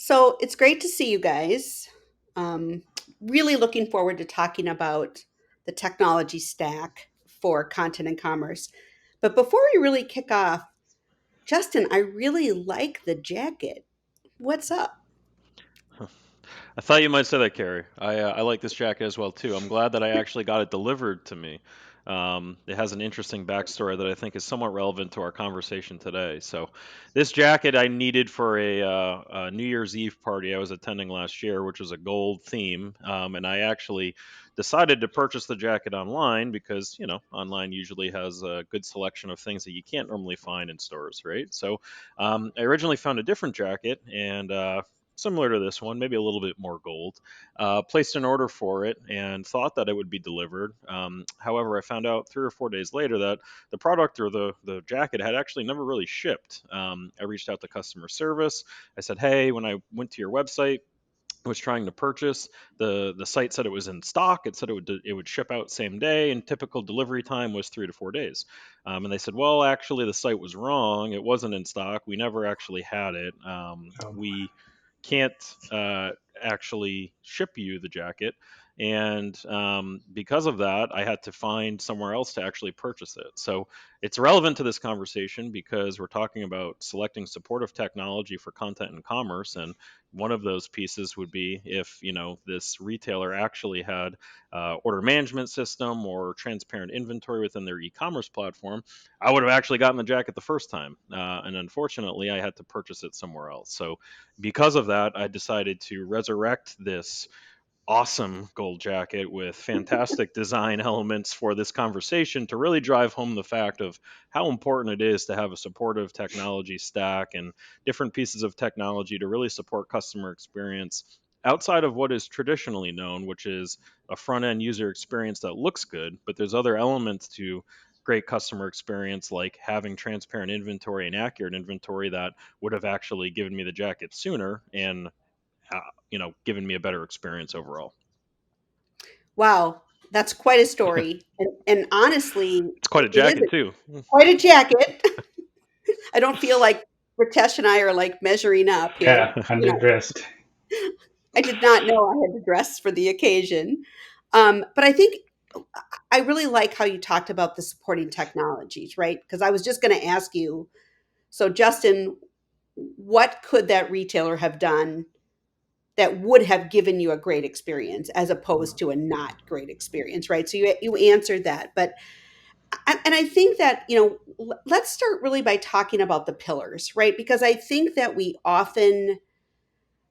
So it's great to see you guys. Um, really looking forward to talking about the technology stack for content and commerce. But before we really kick off, Justin, I really like the jacket. What's up? I thought you might say that, Carrie. I like this jacket as well too. I'm glad that I actually got it delivered to me. It has an interesting backstory that I think is somewhat relevant to our conversation today. So, this jacket I needed for a New Year's Eve party I was attending last year, which was a gold theme, and I actually decided to purchase the jacket online because online usually has a good selection of things that you can't normally find in stores, right? So, I originally found a different jacket and similar to this one, maybe a little bit more gold. Placed an order for it and thought that it would be delivered. However, I found out 3 or 4 days later that the product or the jacket had actually never really shipped. I reached out to customer service. I said, hey, when I went to your website, was trying to purchase. The site said it was in stock. It said it would ship out same day, and typical delivery time was 3 to 4 days. And they said, well, actually, the site was wrong. It wasn't in stock. We never actually had it. Oh, We can't actually ship you the jacket. And because of that, I had to find somewhere else to actually purchase it. So it's relevant to this conversation because we're talking about selecting supportive technology for content and commerce. And one of those pieces would be if this retailer actually had order management system or transparent inventory within their e-commerce platform. I would have actually gotten the jacket the first time, and unfortunately, I had to purchase it somewhere else. So because of that, I decided to resurrect this awesome gold jacket with fantastic design elements for this conversation to really drive home the fact of how important it is to have a supportive technology stack and different pieces of technology to really support customer experience outside of what is traditionally known, which is a front end user experience that looks good, but there's other elements to great customer experience like having transparent inventory and accurate inventory that would have actually given me the jacket sooner and given me a better experience overall. Wow, that's quite a story. And honestly, It's quite a it is jacket too. quite a jacket. I don't feel like Ritesh and I are like measuring up here. yeah, You know, underdressed. I did not know I had to dress for the occasion. But I think I really like how you talked about the supporting technologies, right? Because I was just going to ask you, so Justin, what could that retailer have done that would have given you a great experience as opposed to a not great experience, right? So you answered that, but and I think that let's start really by talking about the pillars, right? Because I think that we often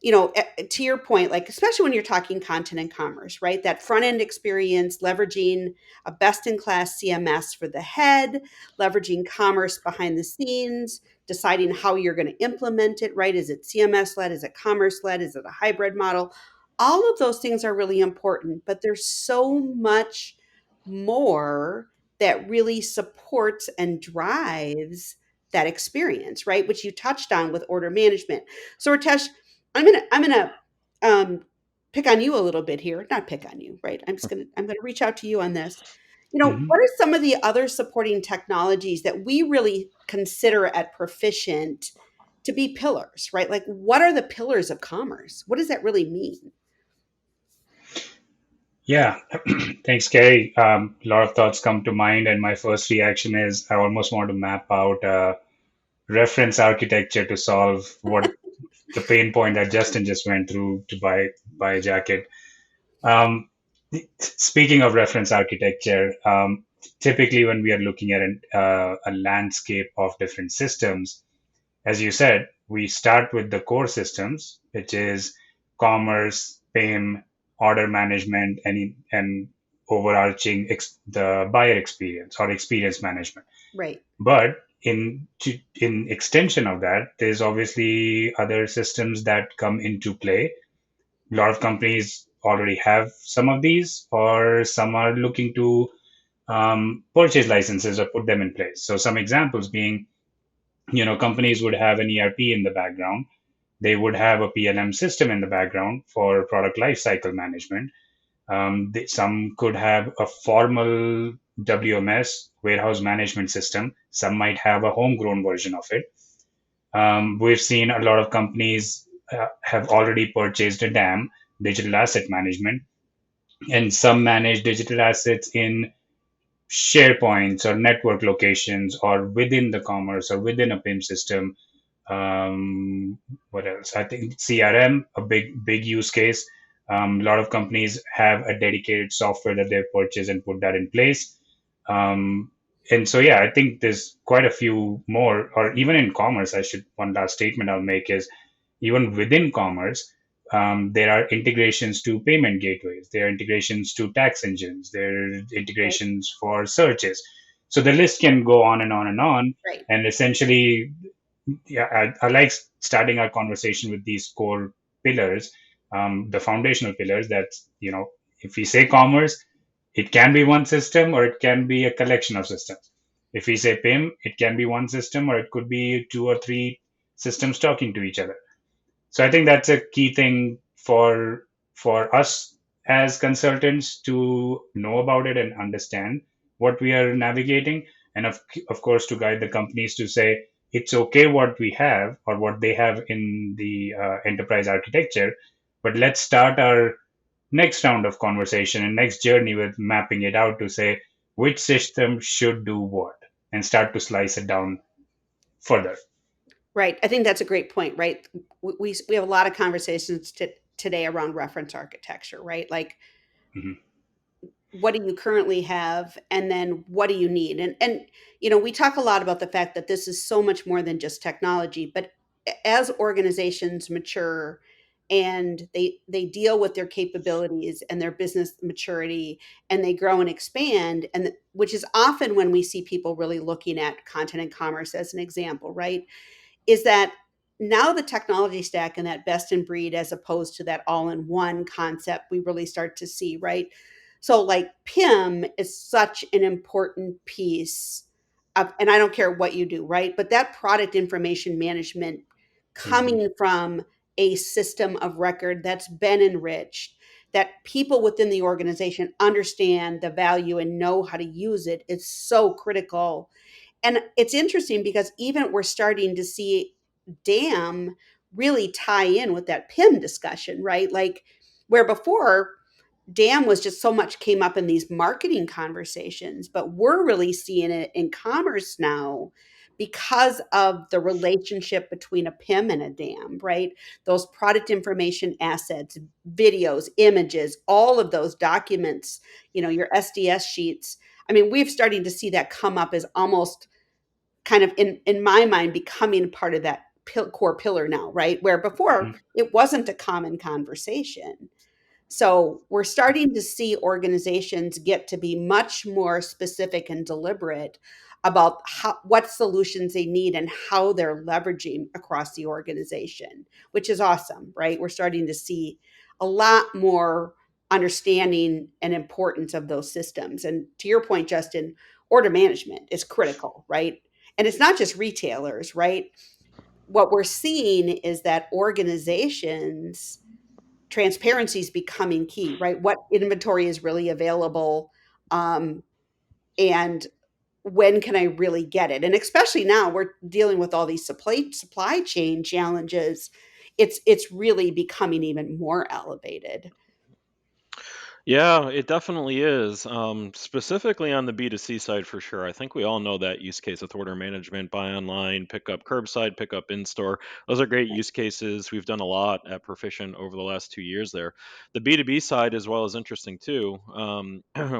to your point, like especially when you're talking content and commerce, right? That front end experience, leveraging a best in class CMS for the head, leveraging commerce behind the scenes, deciding how you're going to implement it, right? Is it CMS led? Is it commerce led? Is it a hybrid model? All of those things are really important, but there's so much more that really supports and drives that experience, right? Which you touched on with order management. So Ritesh, I'm gonna um, pick on you a little bit here. Not pick on you, right? I'm gonna reach out to you on this. Hmm. What are some of the other supporting technologies that we really consider at Proficient to be pillars, right? Like, what are the pillars of commerce? What does that really mean? Yeah, thanks, Kerry. A lot of thoughts come to mind, and my first reaction is I almost want to map out a reference architecture to solve what the pain point that Justin just went through to buy a jacket. Um, Speaking of reference architecture, typically when we are looking at a landscape of different systems, as you said, we start with the core systems, which is commerce, PIM, order management, and overarching the buyer experience or experience management. Right. But in extension of that, there's obviously other systems that come into play. A lot of companies already have some of these, or some are looking to purchase licenses or put them in place. So some examples being, companies would have an ERP in the background. They would have a PLM system in the background for product lifecycle management. Some could have a formal WMS, warehouse management system. Some might have a homegrown version of it. We've seen a lot of companies have already purchased a DAM, digital asset management, and some manage digital assets in SharePoints or network locations or within the commerce or within a PIM system. What else? I think CRM, a big use case. A lot of companies have a dedicated software that they've purchased and put that in place. Um, and so, yeah, I think there's quite a few more, or even in commerce, one last statement I'll make is even within commerce, there are integrations to payment gateways, there are integrations to tax engines, there are Right, integrations for searches. So the list can go on and on and on. right, And essentially, yeah, I like starting our conversation with these core pillars, the foundational pillars. That's, if we say commerce, it can be one system or it can be a collection of systems. If we say PIM, it can be one system or it could be two or three systems talking to each other. So I think that's a key thing for us as consultants to know about it and understand what we are navigating, and of course to guide the companies to say it's okay what we have or what they have in the enterprise architecture, but let's start our next round of conversation and next journey with mapping it out to say which system should do what and start to slice it down further. right. I think that's a great point, right? We have a lot of conversations today around reference architecture, right? Like, Mhm. what do you currently have, and then what do you need? And we talk a lot about the fact that this is so much more than just technology, but as organizations mature and they deal with their capabilities and their business maturity, and they grow and expand, and which is often when we see people really looking at content and commerce as an example, right? Is that now the technology stack and that best in breed as opposed to that all in one concept we really start to see, right? So like PIM is such an important piece of, and I don't care what you do, right? But that product information management Mhm. coming from a system of record that's been enriched, that people within the organization understand the value and know how to use it, it's so critical. And it's interesting because even we're starting to see DAM really tie in with that PIM discussion, right? Like where before DAM was just so much came up in these marketing conversations, but we're really seeing it in commerce now because of the relationship between a PIM and a DAM, right? Those product information assets, videos, images, all of those documents, your SDS sheets. I mean, we've starting to see that come up as almost kind of in my mind becoming part of that core pillar now, right? Where before Mhm. it wasn't a common conversation. So we're starting to see organizations get to be much more specific and deliberate about what solutions they need and how they're leveraging across the organization, which is awesome, right? We're starting to see a lot more understanding and importance of those systems. And to your point, Justin, order management is critical, right? And it's not just retailers, right? What we're seeing is that organizations transparency is becoming key, right? What inventory is really available, um, and when can I really get it? And especially now we're dealing with all these supply chain challenges. It's really becoming even more elevated. Yeah, it definitely is. Specifically on the B2C side, for sure. I think we all know that use case with order management, buy online, pick up curbside, pick up in store. Those are great use cases. We've done a lot at Proficient over the last 2 years there. The B2B side as well is interesting too,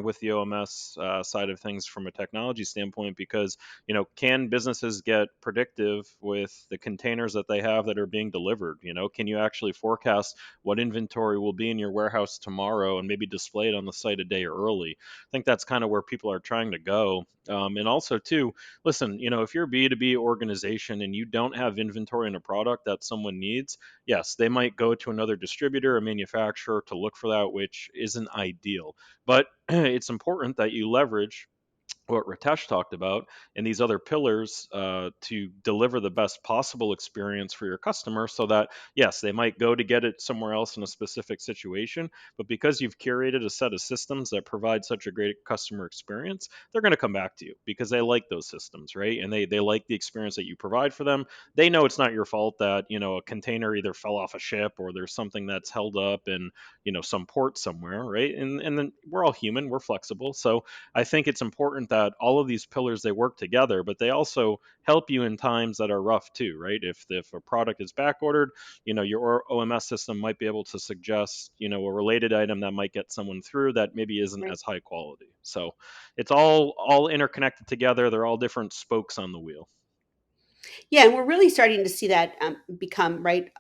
with the OMS side of things from a technology standpoint, because, can businesses get predictive with the containers that they have that are being delivered? Can you actually forecast what inventory will be in your warehouse tomorrow and maybe display it on the site a day early? I think that's kind of where people are trying to go. And also, too, listen, if you're a B2B organization and you don't have inventory in a product that someone needs, yes, they might go to another distributor, a manufacturer to look for that, which isn't ideal. But it's important that you leverage what Ritesh talked about, and these other pillars to deliver the best possible experience for your customer so that, yes, they might go to get it somewhere else in a specific situation, but because you've curated a set of systems that provide such a great customer experience, they're going to come back to you because they like those systems, right? And they like the experience that you provide for them. They know it's not your fault that, a container either fell off a ship or there's something that's held up in, some port somewhere, right? And then we're all human, we're flexible. So I think it's important that all of these pillars they work together, but they also help you in times that are rough too, right? If a product is back ordered, your OMS system might be able to suggest, a related item that might get someone through that maybe isn't Right. as high quality. So it's all interconnected together. They're all different spokes on the wheel. Yeah, and we're really starting to see that become right.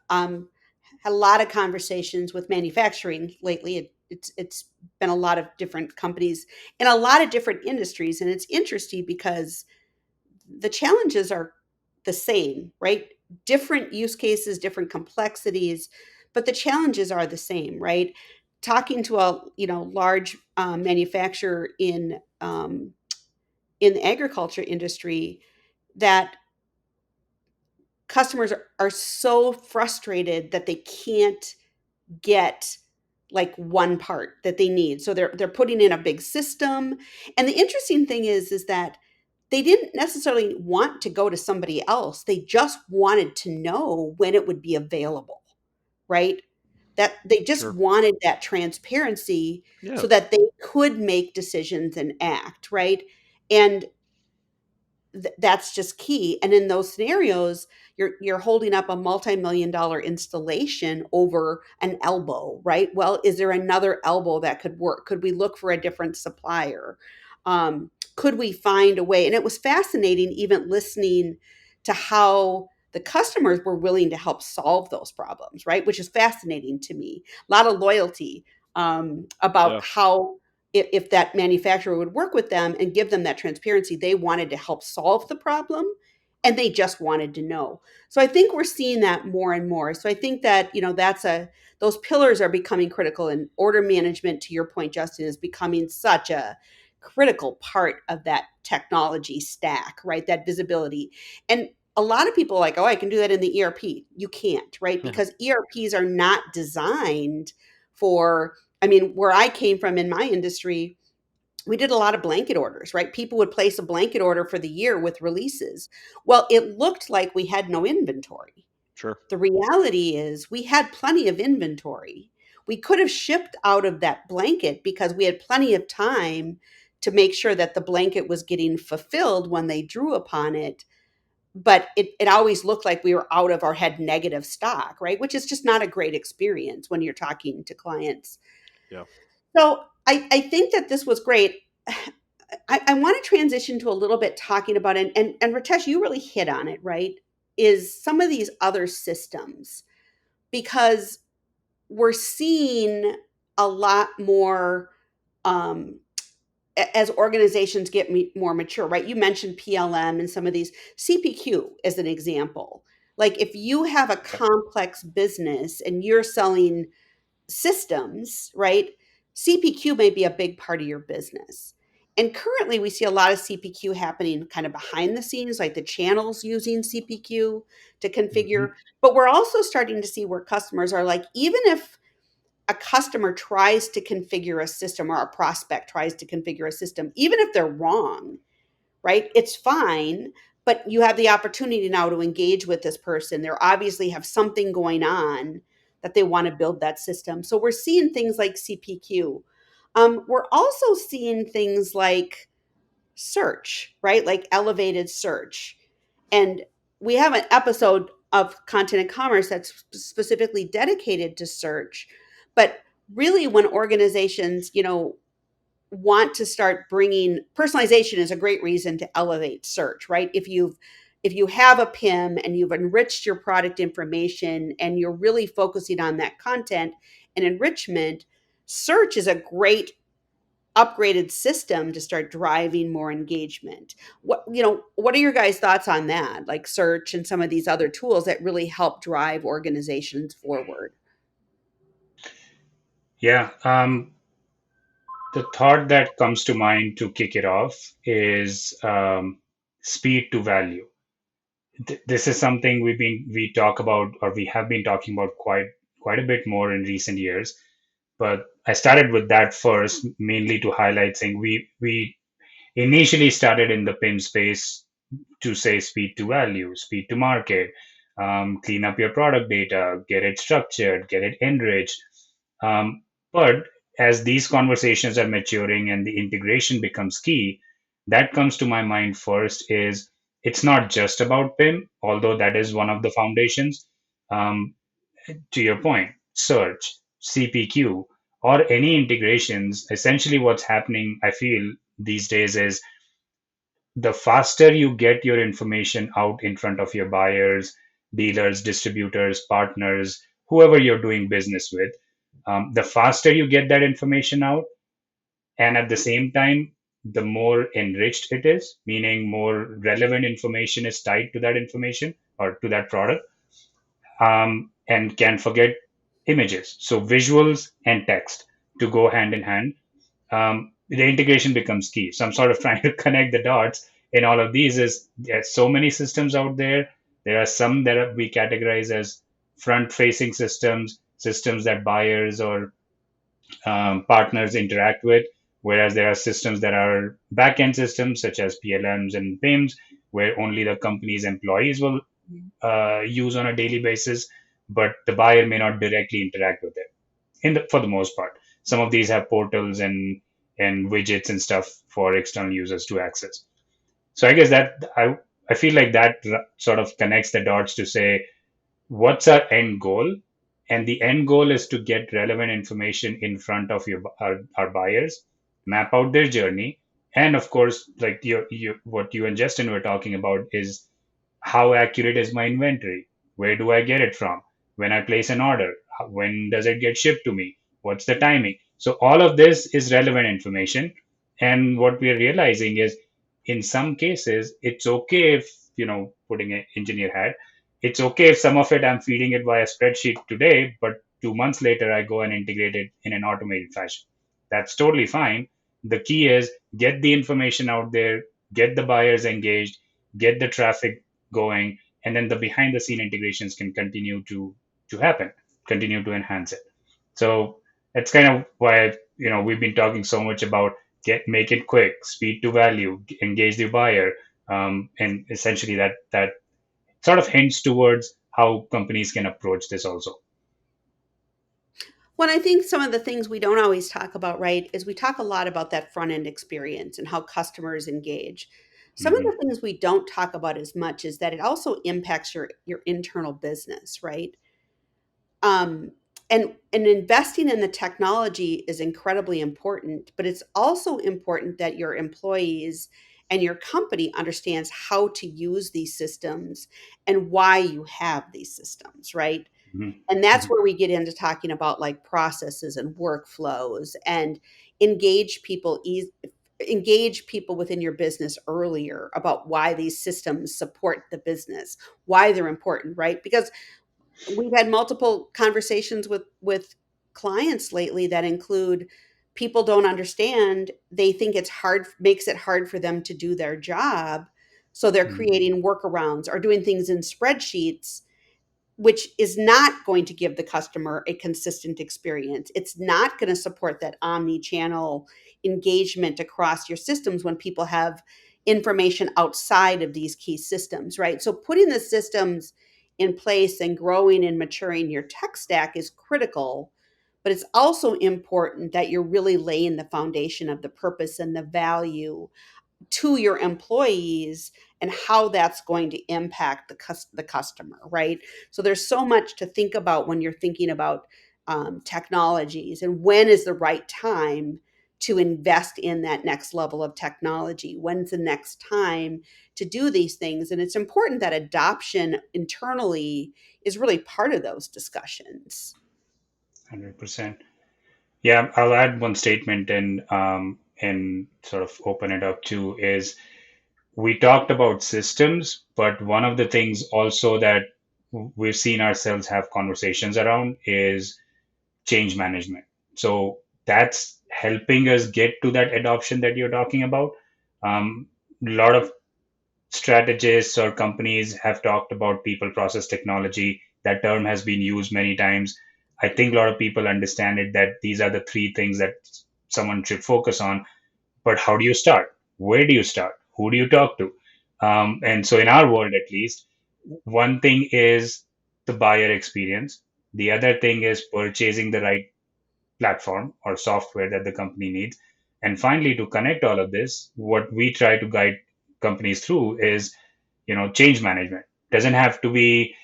Had a lot of conversations with manufacturing lately. It's been a lot of different companies in a lot of different industries, and it's interesting because the challenges are the same, right? Different use cases, different complexities, but the challenges are the same, right? Talking to a large manufacturer in the agriculture industry, that customers are so frustrated that they can't get like one part that they need. So they're putting in a big system. And the interesting thing is that they didn't necessarily want to go to somebody else. They just wanted to know when it would be available, right? That they just Sure. wanted that transparency Yeah. so that they could make decisions and act, right? And that's just key. And in those scenarios, you're holding up a multi-million-dollar installation over an elbow, right? Well, is there another elbow that could work? Could we look for a different supplier? Could we find a way? And it was fascinating, even listening to how the customers were willing to help solve those problems, right? Which is fascinating to me. A lot of loyalty about Yeah. how if that manufacturer would work with them and give them that transparency, they wanted to help solve the problem and they just wanted to know. So I think we're seeing that more and more. So I think that, those pillars are becoming critical, and order management, to your point, Justin, is becoming such a critical part of that technology stack, right? That visibility. And a lot of people are like, oh, I can do that in the ERP. You can't, right? Because ERPs are not designed for, I mean, where I came from in my industry, we did a lot of blanket orders, right? People would place a blanket order for the year with releases. Well, it looked like we had no inventory. Sure. The reality is we had plenty of inventory. We could have shipped out of that blanket because we had plenty of time to make sure that the blanket was getting fulfilled when they drew upon it. But it always looked like we were out of our head negative stock, right? Which is just not a great experience when you're talking to clients. Yeah. So I think that this was great. I want to transition to a little bit talking about it. And Ritesh, you really hit on it, right? Is some of these other systems, because we're seeing a lot more um, as organizations get more mature, right? You mentioned PLM and some of these. CPQ as an example. Like if you have a Yep. complex business and you're selling systems, right? CPQ may be a big part of your business. And currently, we see a lot of CPQ happening kind of behind the scenes, like the channels using CPQ to configure. Mhm. But we're also starting to see where customers are like, even if a customer tries to configure a system or a prospect tries to configure a system, even if they're wrong, right? It's fine, but you have the opportunity now to engage with this person. They obviously have something going on that they want to build that system. So we're seeing things like CPQ. We're also seeing things like search, right? Like elevated search. And we have an episode of Content and Commerce that's specifically dedicated to search. But really, when organizations, want to start bringing personalization is a great reason to elevate search, right? If you have a PIM and you've enriched your product information and you're really focusing on that content and enrichment, search is a great upgraded system to start driving more engagement. What are your guys' thoughts on that? Like search and some of these other tools that really help drive organizations forward. Yeah. The thought that comes to mind to kick it off is speed to value. This is something we talk about, or we have been talking about quite a bit more in recent years. But I started with that first, mainly to highlight saying we initially started in the PIM space to say speed to value, speed to market, clean up your product data, get it structured, get it enriched. But as these conversations are maturing and the integration becomes key, that comes to my mind first is it's not just about PIM, although that is one of the foundations. Um, to your point, search, CPQ, or any integrations, essentially what's happening, I feel, these days is the faster you get your information out in front of your buyers, dealers, distributors, partners, whoever you're doing business with, the faster you get that information out, and at the same time, the more enriched it is, meaning more relevant information is tied to that information or to that product, and can't forget images. So visuals and text to go hand in hand, the integration becomes key. So I'm sort of trying to connect the dots in all of these. Is there's so many systems out there. There are some that we categorize as front-facing systems, systems that buyers or partners interact with, whereas there are systems that are back-end systems such as PLMs and PIMs, where only the company's employees will use on a daily basis, but the buyer may not directly interact with it for the most part. Some of these have portals and widgets and stuff for external users to access. So I guess that I feel like that sort of connects the dots to say what's our end goal, and the end goal is to get relevant information in front of our buyers, map out their journey, and of course, like what you and Justin were talking about is how accurate is my inventory? Where do I get it from? When I place an order, when does it get shipped to me? What's the timing? So all of this is relevant information. And what we're realizing is in some cases, it's okay if, putting an engineer hat, it's okay if some of it I'm feeding it via spreadsheet today, but 2 months later I go and integrate it in an automated fashion. That's totally fine. The key is get the information out there, get the buyers engaged, get the traffic going, and then the behind the scene integrations can continue to happen, continue to enhance it. So that's kind of why we've been talking so much about make it quick, speed to value, engage the buyer, and essentially that sort of hints towards how companies can approach this also. Well, I think some of the things we don't always talk about, right, is we talk a lot about that front end experience and how customers engage. Some of Hmm. the things we don't talk about as much is that it also impacts your internal business, right? Um, and investing in the technology is incredibly important, but it's also important that your employees and your company understands how to use these systems and why you have these systems, right? Hmm. And that's Hmm. where we get into talking about like processes and workflows and engage people engage people within your business earlier about why these systems support the business, why they're important, right? Because we've had multiple conversations with clients lately that include people don't understand, they think it's hard, makes it hard for them to do their job, so they're Hmm. creating workarounds or doing things in spreadsheets, which is not going to give the customer a consistent experience. It's not going to support that omni-channel engagement across your systems when people have information outside of these key systems, right? So putting the systems in place and growing and maturing your tech stack is critical, but it's also important that you're really laying the foundation of the purpose and the value to your employees and how that's going to impact the customer, right? So there's so much to think about when you're thinking about technologies and when is the right time to invest in that next level of technology. When's the next time to do these things? And it's important that adoption internally is really part of those discussions. 100%. Yeah, I'll add one statement and sort of open it up too is we talked about systems, but one of the things also that we've seen ourselves have conversations around is change management. So that's helping us get to that adoption that you're talking about. A lot of strategists or companies have talked about people process technology. That term has been used many times. I think a lot of people understand it that these are the three things that someone should focus on. But how do you start? Where do you start? Who do you talk to? And so, in our world at least, one thing is the buyer experience. The other thing is purchasing the right platform or software that the company needs. And finally, to connect all of this, what we try to guide companies through is, change management. Doesn't have to be,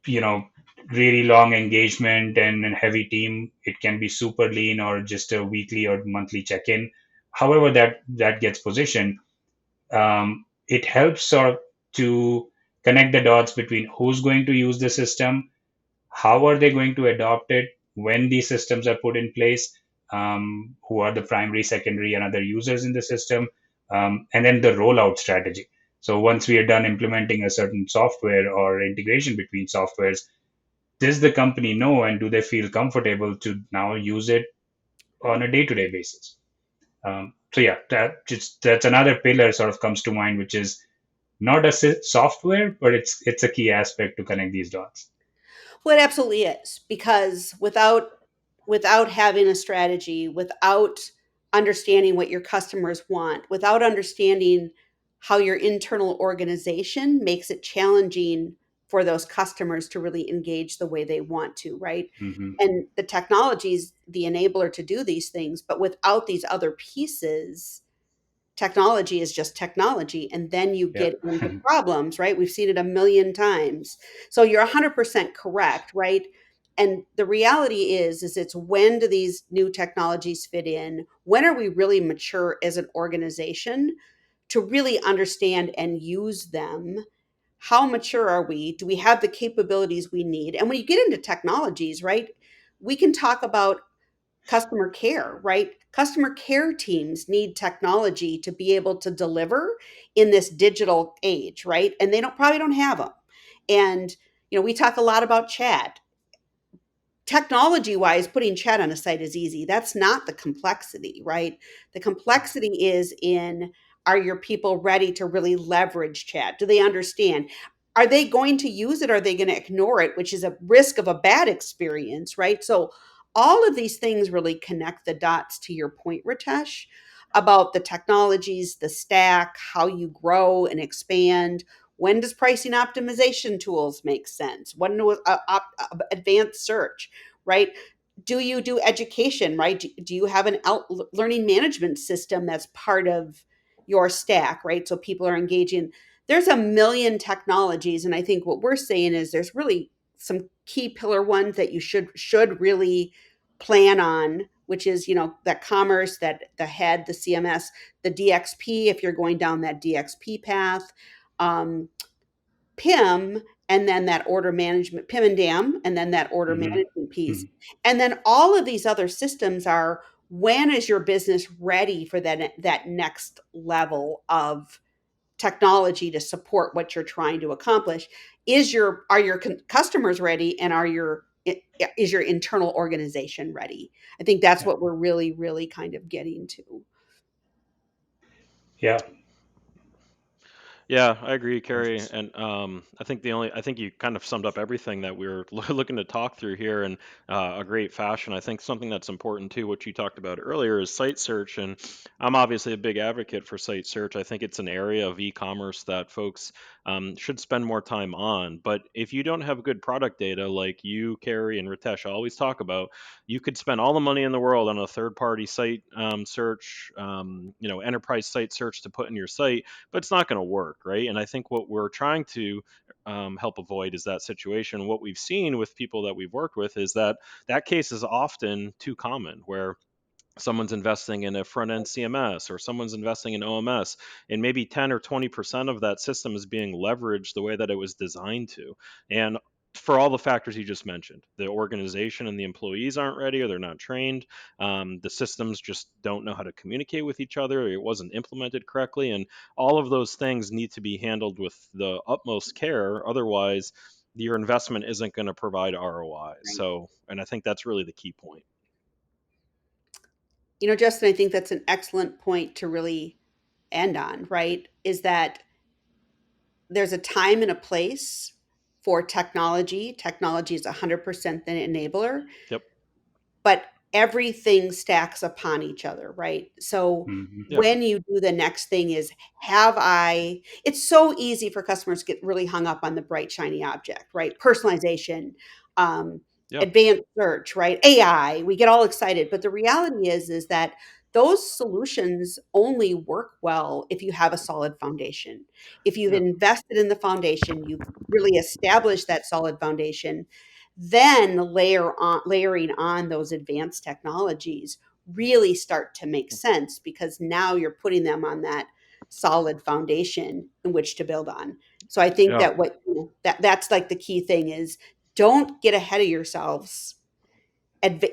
you know, really long engagement and a heavy team. It can be super lean or just a weekly or monthly check-in. However, that gets positioned, it helps sort of to connect the dots between who's going to use the system, how are they going to adopt it when these systems are put in place, who are the primary, secondary, and other users in the system, and then the rollout strategy. So once we are done implementing a certain software or integration between softwares, does the company know and do they feel comfortable to now use it on a day-to-day basis? So yeah, that's another pillar sort of comes to mind, which is not a software, but it's a key aspect to connect these dots. Well, it absolutely is because without having a strategy, without understanding what your customers want, without understanding how your internal organization makes it challenging for those customers to really engage the way they want to, right? Hmm. And the technology is the enabler to do these things, but without these other pieces, technology is just technology, and then you Yeah. get into problems, right? We've seen it a million times. So you're 100% correct, right? And the reality is it's when do these new technologies fit in? When are we really mature as an organization to really understand and use them? How mature are we? Do we have the capabilities we need? And when you get into technologies, right, we can talk about customer care, right? Customer care teams need technology to be able to deliver in this digital age, right? And they don't have them. And we talk a lot about chat. Technology wise, putting chat on a site is easy. That's not the complexity, right? The complexity is in, are your people ready to really leverage chat? Do they understand? Are they going to use it? Or are they going to ignore it, which is a risk of a bad experience, right? So all of these things really connect the dots to your point, Ritesh, about the technologies, the stack, how you grow and expand. When does pricing optimization tools make sense? When do advanced search, right? Do you do education, right? Do you have an learning management system that's part of your stack, right? So people are engaging. There's a million technologies, and I think what we're saying is there's really some key pillar ones that you should really plan on, which is that commerce, that the head, the CMS, the DXP if you're going down that DXP path, um, PIM, and then that order management, PIM and DAM, and then that order Hmm. management piece. And then all of these other systems are, when is your business ready for that next level of technology to support what you're trying to accomplish? Are your customers ready, and is your internal organization ready? I think that's Yeah. what we're really, really kind of getting to. Yeah. Yeah, I agree, Carrie, Thanks. and I think you kind of summed up everything that we were looking to talk through here in a great fashion. I think something that's important too, what you talked about earlier, is site search, and I'm obviously a big advocate for site search. I think it's an area of e-commerce that folks should spend more time on. But if you don't have good product data, like you, Carrie, and Ritesh always talk about, you could spend all the money in the world on a third-party site search, enterprise site search to put in your site, but it's not going to work, right? And I think what we're trying to help avoid is that situation. What we've seen with people that we've worked with is that that case is often too common, where someone's investing in a front end CMS or someone's investing in OMS, and maybe 10 or 20% of that system is being leveraged the way that it was designed to. And for all the factors you just mentioned, the organization and the employees aren't ready, or they're not trained. The systems just don't know how to communicate with each other. Or it wasn't implemented correctly. And all of those things need to be handled with the utmost care. Otherwise, your investment isn't going to provide ROI. Right. So, and I think that's really the key point. Justin, I think that's an excellent point to really end on, right? Is that there's a time and a place for technology. Technology is 100% the enabler, Yep. but everything stacks upon each other, right? So Hmm. Yeah. when you do the next thing is, it's so easy for customers to get really hung up on the bright, shiny object, right? Personalization, um, Yeah. advanced search, right? AI, we get all excited. But the reality is that those solutions only work well if you have a solid foundation. If you've Yeah. invested in the foundation, you've really established that solid foundation, then layering on those advanced technologies really start to make sense, because now you're putting them on that solid foundation in which to build on. So I think Yeah. that that's like the key thing is, don't get ahead of yourselves.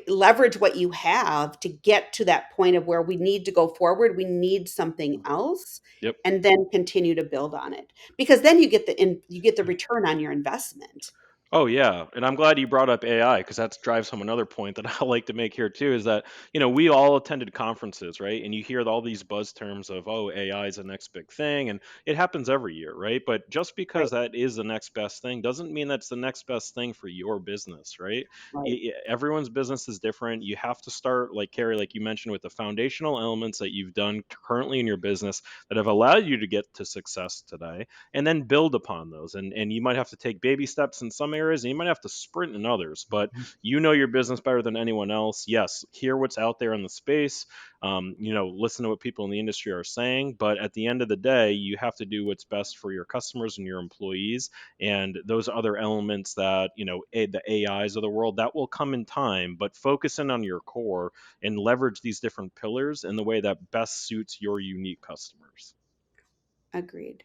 Leverage what you have to get to that point of where we need to go forward. We need something else, Yep. and then continue to build on it, because then you get the return on your investment. Oh yeah, and I'm glad you brought up AI because that drives home another point that I like to make here too. Is that we all attended conferences, right? And you hear all these buzz terms of, oh, AI is the next big thing, and it happens every year, right? But just because Right, that is the next best thing doesn't mean that's the next best thing for your business, right? right. Everyone's business is different. You have to start, like Karie, like you mentioned, with the foundational elements that you've done currently in your business that have allowed you to get to success today, and then build upon those. And you might have to take baby steps in some areas and you might have to sprint in others, but you know your business better than anyone else. Yes, hear what's out there in the space. Listen to what people in the industry are saying, but at the end of the day, you have to do what's best for your customers and your employees. And those other elements that the AIs of the world, that will come in time, but focus in on your core and leverage these different pillars in the way that best suits your unique customers. Agreed.